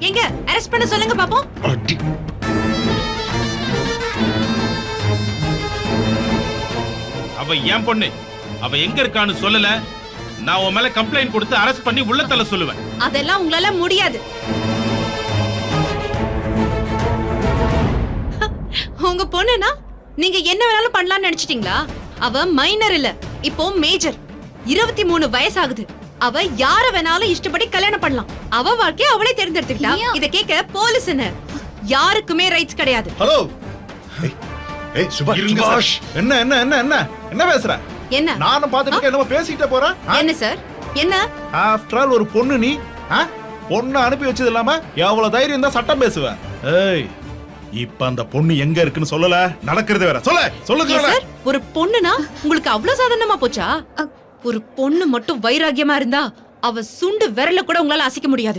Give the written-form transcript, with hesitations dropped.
எங்க அரெஸ்ட் பண்ண சொல்லுங்க பாப்போம். அவ ஏன் பொண்ணு, அவ எங்க இருக்கான்னு சொல்லல, நான் உன் மேல கம்ப்ளைண்ட் கொடுத்து அரெஸ்ட் பண்ணி உள்ள தள்ள சொல்லுவேன். அதெல்லாம் உங்களால முடியாது. உங்க பொண்ணுனா நீங்க என்ன வேணாலும் பண்ணலாம்னு நினைச்சிட்டீங்களா? அவ மைனர் இல்ல, இப்போ மேஜர். 23 வயசாகுது. அவ யார வேணாலும் இஷ்டப்படி கல்யாணம் பண்ணலாம். அவ வாழ்க்கைய அவளே தேர்ந்தெடுத்துக்கிட்டா. இத கேட்க போலீஸ் என்ன யாருக்குமே ரைட்ஸ் கிடையாது. ஹலோ ஏய் சுபாஷ், என்ன என்ன என்ன என்ன என்ன பேசுற? என்ன நானும் பாத்துட்டு என்னமோ பேசிக்கிட்டே போறேன். என்ன சார் என்ன? ஆஃப்டர் ஆல் ஒரு பொண்ணு நீ, பொண்ணு அனுப்பி வச்சது இல்லாம எவ்வளவு தைரியம் தான் சட்டம் பேசுவ? ஏய், இப்ப அந்த பொண்ணு எங்க இருக்குன்னு சொல்லல, நடக்கிறது வேற. சொல்லுங்க சார். ஒரு பொண்ணுனா உங்களுக்கு அவ்வளவு சாதாரணமா போச்சா? ஒரு பொண்ணு மட்டும் வைராகியமா இருந்தா அவ சுண்டு விரல கூட உங்களால அசைக்க முடியாது.